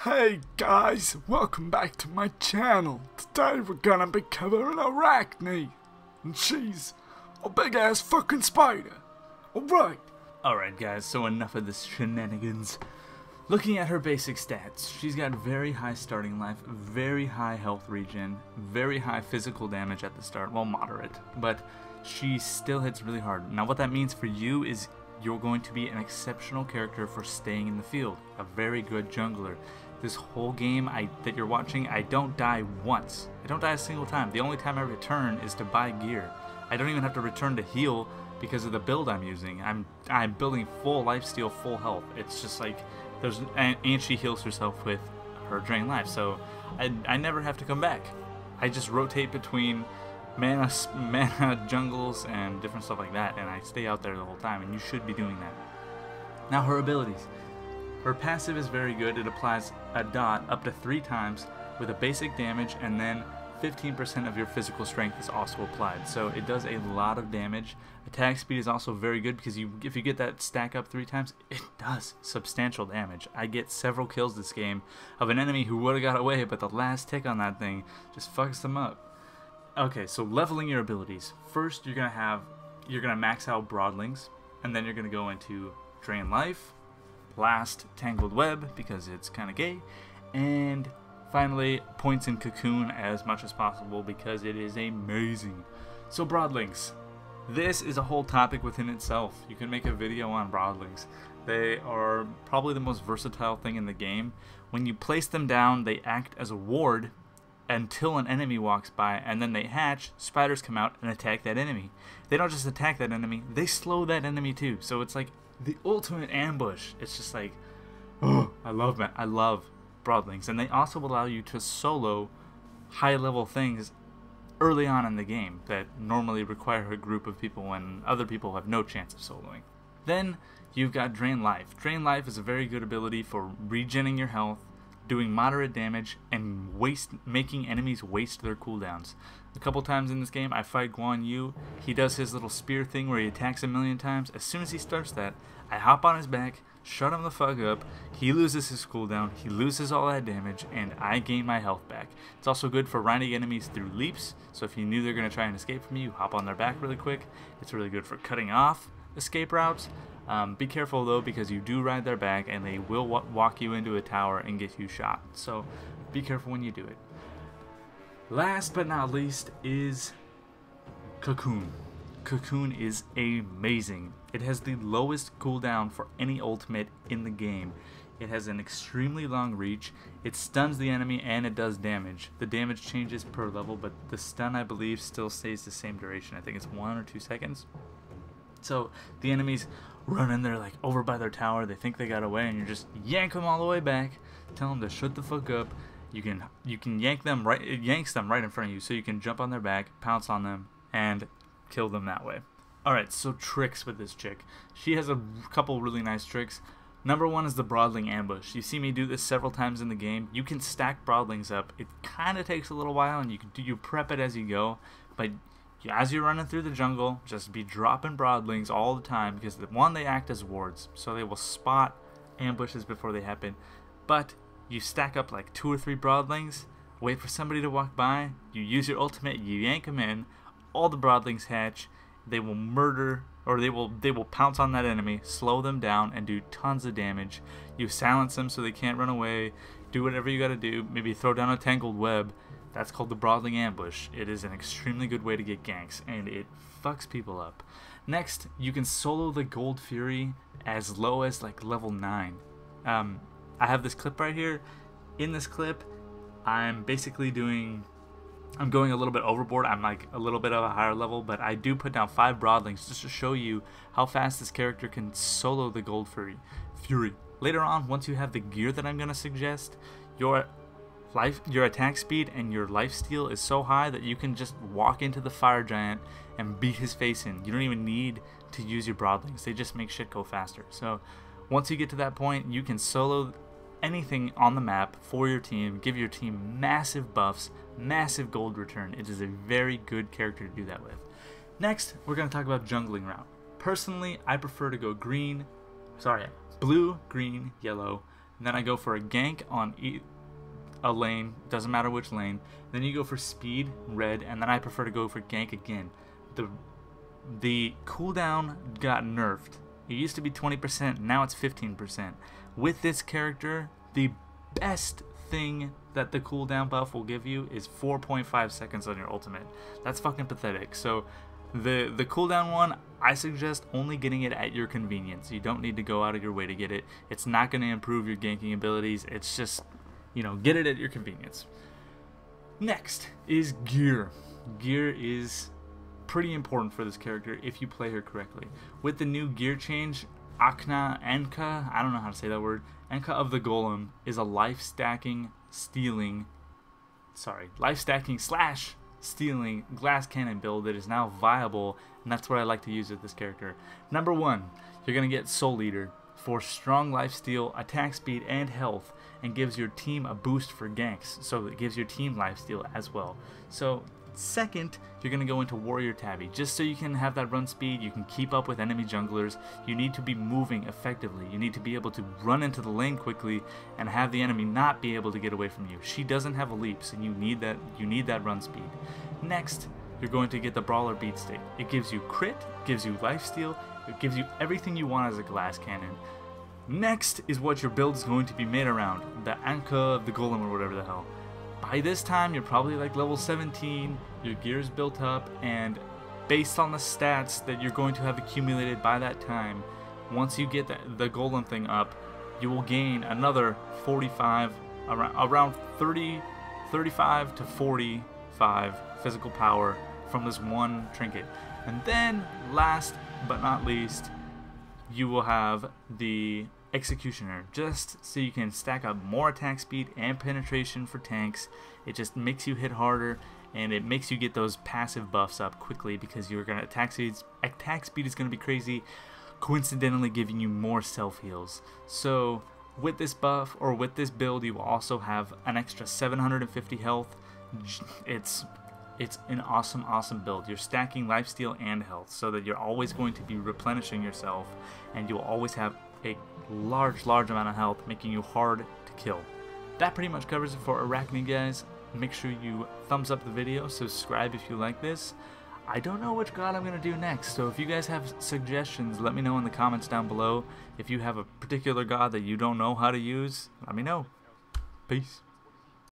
Hey guys, welcome back to my channel. Today we're gonna be covering Arachne, and she's a big ass fucking spider. Alright guys, so enough of this shenanigans. Looking at her basic stats, she's got very high starting life, very high health regen, very high physical damage at the start, well moderate, but she still hits really hard. Now what that means for you is you're going to be an exceptional character for staying in the field, a very good jungler. This whole game that you're watching, I don't die once. I don't die a single time. The only time I return is to buy gear. I don't even have to return to heal because of the build I'm using. I'm building full lifesteal, full health. It's just like and she heals herself with her drain life, so I never have to come back. I just rotate between mana jungles and different stuff like that, and I stay out there the whole time, and you should be doing that. Now her abilities. Her passive is very good. It applies a dot up to 3 times with a basic damage, and then 15% of your physical strength is also applied. So it does a lot of damage. Attack speed is also very good because if you get that stack up 3 times, it does substantial damage. I get several kills this game of an enemy who would have got away, but the last tick on that thing just fucks them up. Okay, so leveling your abilities. First, you're gonna max out Broodlings, and then you're gonna go into Drain Life, Blast Tangled Web because it's kind of gay, and finally points in Cocoon as much as possible because it is amazing. So Broodlings, this is a whole topic within itself. You can make a video on Broodlings. They are probably the most versatile thing in the game. When you place them down, they act as a ward until an enemy walks by, and then they hatch, spiders come out and attack that enemy. They don't just attack that enemy, they slow that enemy too. So it's like the ultimate ambush. It's just like, oh, I love Broodlings. And they also allow you to solo high level things early on in the game that normally require a group of people when other people have no chance of soloing. Then you've got Drain Life. Drain Life is a very good ability for regenning your health, doing moderate damage, and making enemies waste their cooldowns. A couple times in this game I fight Guan Yu. He does his little spear thing where he attacks a million times. As soon as he starts that, I hop on his back, shut him the fuck up, he loses his cooldown, he loses all that damage, and I gain my health back. It's also good for riding enemies through leaps, so if you knew they're going to try and escape from you, hop on their back really quick. It's really good for cutting off escape routes. Be careful though, because you do ride their back and they will walk you into a tower and get you shot, so be careful when you do it. Last but not least is Cocoon. Cocoon is amazing. It has the lowest cooldown for any ultimate in the game. It has an extremely long reach, it stuns the enemy, and it does damage. The damage changes per level, but the stun I believe still stays the same duration. I think it's 1 or 2 seconds. So the enemies run in there like over by their tower, they think they got away, and you just yank them all the way back, tell them to shut the fuck up. You can yank them right, it yanks them right in front of you, so you can jump on their back, pounce on them, and kill them that way. Alright, so tricks with this chick. She has a couple really nice tricks. Number 1 is the Broodling ambush. You see me do this several times in the game. You can stack Broodlings up. It kind of takes a little while, and you prep it as you go, but as you're running through the jungle, just be dropping Broodlings all the time, because one, they act as wards, so they will spot ambushes before they happen. But you stack up like 2 or 3 Broodlings, wait for somebody to walk by, you use your ultimate, you yank them in, all the Broodlings hatch, they will murder, or they will pounce on that enemy, slow them down, and do tons of damage. You silence them so they can't run away, do whatever you gotta do, maybe throw down a Tangled Web. That's called the Broodling ambush. It is an extremely good way to get ganks, and it fucks people up. Next, you can solo the Gold Fury as low as like level 9. I have this clip right here. In this clip, I'm going a little bit overboard. I'm like a little bit of a higher level, but I do put down 5 Broodlings just to show you how fast this character can solo the Gold Fury. Later on, once you have the gear that I'm going to suggest, your attack speed and your lifesteal is so high that you can just walk into the fire giant and beat his face in. You don't even need to use your Broodlings. They just make shit go faster. So once you get to that point, you can solo anything on the map for your team, give your team massive buffs, massive gold return. It is a very good character to do that with. Next, we're going to talk about jungling route. Personally, I prefer to go blue, green, yellow, And then I go for a gank on a lane, doesn't matter which lane. Then you go for speed, red, and then I prefer to go for gank again. The cooldown got nerfed. It used to be 20%, now it's 15%. With this character, the best thing that the cooldown buff will give you is 4.5 seconds on your ultimate. That's fucking pathetic. So the cooldown one, I suggest only getting it at your convenience. You don't need to go out of your way to get it. It's not going to improve your ganking abilities. It's just, you know, get it at your convenience. Next is gear. Gear is pretty important for this character if you play her correctly. With the new gear change, Arachne, I don't know how to say that word, Anka of the Golem is a life stacking slash stealing glass cannon build that is now viable, and that's what I like to use with this character. Number 1, you're going to get Soul Eater for strong lifesteal, attack speed, and health, and gives your team a boost for ganks, so it gives your team lifesteal as well. So second, you're going to go into Warrior Tabby. Just so you can have that run speed, you can keep up with enemy junglers, you need to be moving effectively. You need to be able to run into the lane quickly and have the enemy not be able to get away from you. She doesn't have a leap, so you need that run speed. Next, you're going to get the Brawler Beat Stick. It gives you crit, gives you lifesteal, it gives you everything you want as a glass cannon. Next is what your build is going to be made around, the Anka of the Golem or whatever the hell. By this time, you're probably like level 17, your gear is built up, and based on the stats that you're going to have accumulated by that time, once you get the golem thing up, you will gain another 45, around 35 to 45 physical power from this one trinket. And then, last but not least, you will have the Executioner, just so you can stack up more attack speed and penetration for tanks. It just makes you hit harder, and it makes you get those passive buffs up quickly because you're gonna attack speed is gonna be crazy, coincidentally giving you more self heals. So with this buff, or with this build, you will also have an extra 750 health. It's an awesome build. You're stacking lifesteal and health so that you're always going to be replenishing yourself, and you'll always have a large amount of health, making you hard to kill. That pretty much covers it for Arachne, guys. Make sure you thumbs up the video, subscribe if you like this. I don't know which god I'm going to do next, so if you guys have suggestions, let me know in the comments down below. If you have a particular god that you don't know how to use, let me know. Peace.